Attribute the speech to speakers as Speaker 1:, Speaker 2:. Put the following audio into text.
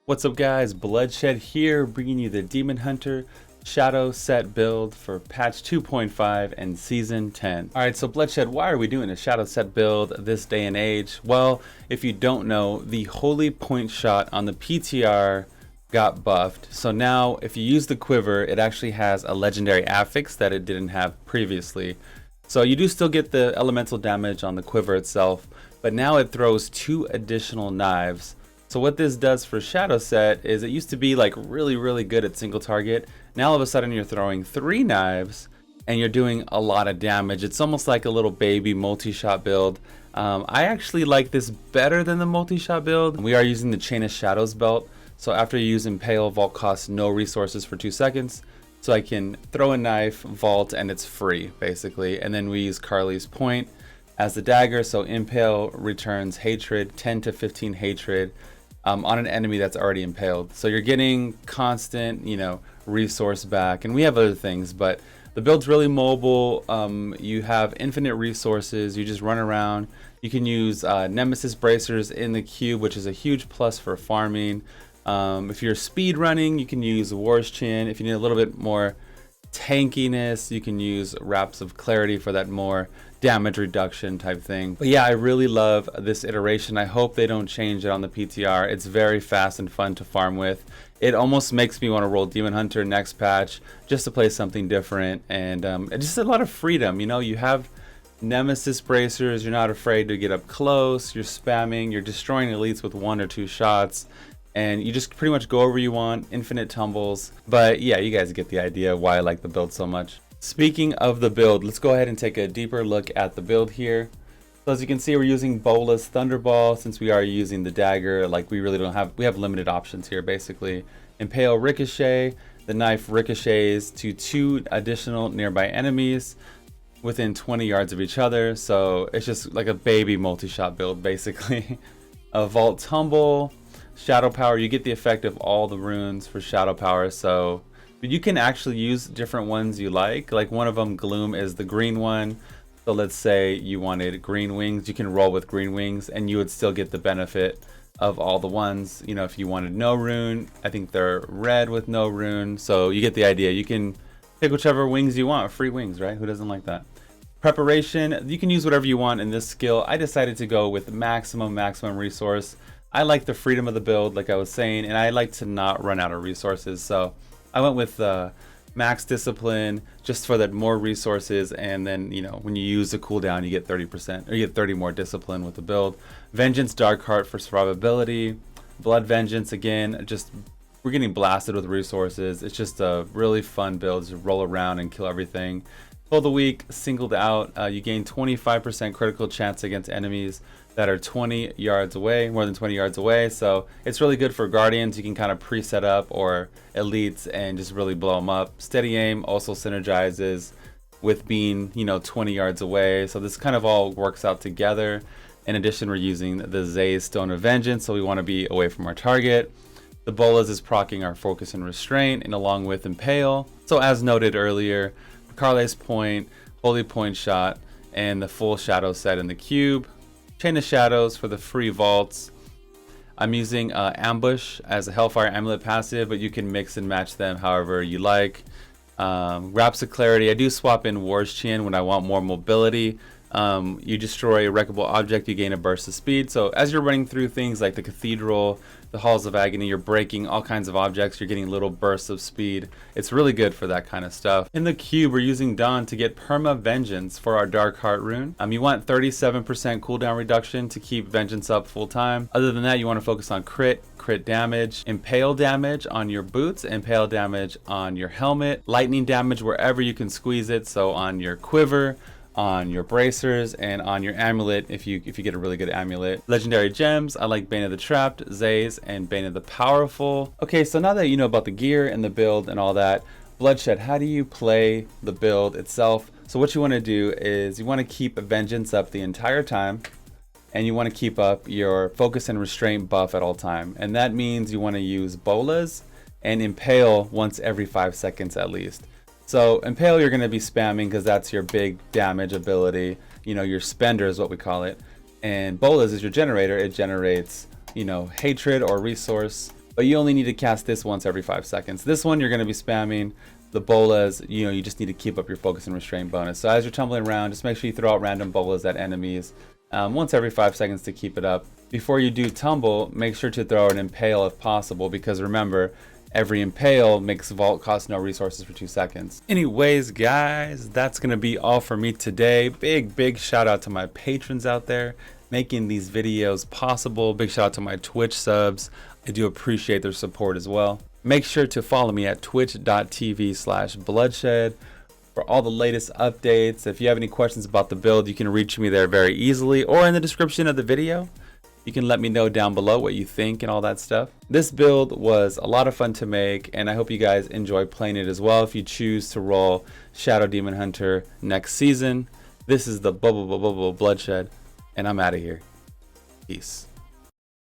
Speaker 1: What's up guys, Bloodshed here, bringing you the Demon Hunter Shadow Set build for patch 2.5 and season 10. Alright, so Bloodshed, why are we doing a Shadow Set build this day and age? Well, if you don't know, the Holy Point Shot on the PTR got buffed. So now, if you use the quiver, it actually has a legendary affix that it didn't have previously. So you do still get the elemental damage on the quiver itself, but now it throws 2 additional knives. So what this does for Shadow Set is it used to be like really good at single target. Now all of a sudden you're throwing 3 knives and you're doing a lot of damage. It's almost like a little baby multi-shot build. I actually like this better than the multi-shot build. We are using the Chain of Shadows belt. So after you use Impale, Vault costs no resources for 2 seconds. So I can throw a knife, vault, and it's free basically. And then we use Carly's Point as the dagger. So Impale returns hatred, 10 to 15 hatred. On an enemy that's already impaled. So you're getting constant, resource back. And we have other things, but the build's really mobile. You have infinite resources. You just run around. You can use Nemesis bracers in the cube, which is a huge plus for farming. If you're speed running, you can use War's Chin. If you need a little bit more tankiness, you can use Wraps of Clarity for that more damage reduction type thing. But yeah, I really love this iteration. I hope they don't change it on the PTR. It's very fast and fun to farm with. It almost makes me want to roll Demon Hunter next patch just to play something different, and just a lot of freedom. You have Nemesis bracers, you're not afraid to get up close, you're spamming, you're destroying elites with 1 or 2 shots, and you just pretty much go wherever you want, infinite tumbles. But yeah, you guys get the idea why I like the build so much. Speaking of the build, let's go ahead and take a deeper look at the build here. So as you can see, we're using Bola's Thunderball. Since we are using the dagger, we have limited options here basically. Impale Ricochet, the knife ricochets to 2 additional nearby enemies within 20 yards of each other. So it's just like a baby multi-shot build basically. A Vault Tumble, Shadow Power, you get the effect of all the runes for Shadow Power, so you can actually use different ones you like. Like one of them, Gloom, is the green one. So let's say you wanted green wings, you can roll with green wings and you would still get the benefit of all the ones. If you wanted no rune, I think they're red with no rune. So you get the idea. You can pick whichever wings you want, free wings, right? Who doesn't like that? Preparation, you can use whatever you want in this skill. I decided to go with maximum resource. I like the freedom of the build, like I was saying, and I like to not run out of resources. So I went with max discipline just for that more resources, and then when you use the cooldown you get 30%, or you get 30 more discipline with the build. Vengeance Dark Heart for survivability. Blood Vengeance, again, just we're getting blasted with resources. It's just a really fun build. Just roll around and kill everything. Pull the Weak, Singled Out, you gain 25% critical chance against enemies that are 20 yards away, more than 20 yards away. So it's really good for Guardians. You can kind of preset up, or elites, and just really blow them up. Steady Aim also synergizes with being 20 yards away. So this kind of all works out together. In addition, we're using the Zay's Stone of Vengeance, so we want to be away from our target. The Bolas is proccing our Focus and Restraint, and along with Impale. So as noted earlier, Carly's Point, Holy Point Shot, and the full Shadow Set in the cube. Chain of Shadows for the free vaults. I'm using Ambush as a Hellfire Amulet passive, but you can mix and match them however you like. Wraps of Clarity, I do swap in War's Chin when I want more mobility. You destroy a wreckable object, you gain a burst of speed. So as you're running through things like the Cathedral, the Halls of Agony, you're breaking all kinds of objects, you're getting little bursts of speed. It's really good for that kind of stuff. In the cube, we're using Dawn to get Perma Vengeance for our Dark Heart rune. You want 37% cooldown reduction to keep Vengeance up full time. Other than that, you want to focus on crit damage, impale damage on your boots, impale damage on your helmet, lightning damage wherever you can squeeze it, so on your quiver, on your bracers, and on your amulet if you get a really good amulet. Legendary gems, I like Bane of the Trapped, Zay's, and Bane of the Powerful. Okay, so now that you know about the gear and the build and all that, Bloodshed, how do you play the build itself? So what you want to do is you want to keep Vengeance up the entire time, and you want to keep up your Focus and Restraint buff at all time. And that means you want to use Bolas and Impale once every 5 seconds at least. So Impale you're going to be spamming because that's your big damage ability, your spender is what we call it. And Bolas is your generator. It generates, hatred or resource but you only need to cast this once every 5 seconds. This one you're going to be spamming. The bolas, you just need to keep up your focus and restraint bonus. So as you're tumbling around, just make sure you throw out random bolas at enemies once every 5 seconds to keep it up. Before you do tumble, make sure to throw an impale if possible, because remember, every impale makes vault cost no resources for 2 seconds. Anyways, guys, that's going to be all for me today. Big shout out to my patrons out there making these videos possible. Big shout out to my Twitch subs. I do appreciate their support as well. Make sure to follow me at twitch.tv/bloodshed for all the latest updates. If you have any questions about the build, you can reach me there very easily, or in the description of the video. You can let me know down below what you think and all that stuff. This build was a lot of fun to make, and I hope you guys enjoy playing it as well if you choose to roll Shadow Demon Hunter next season. This is the Bloodshed, and I'm out of here. Peace.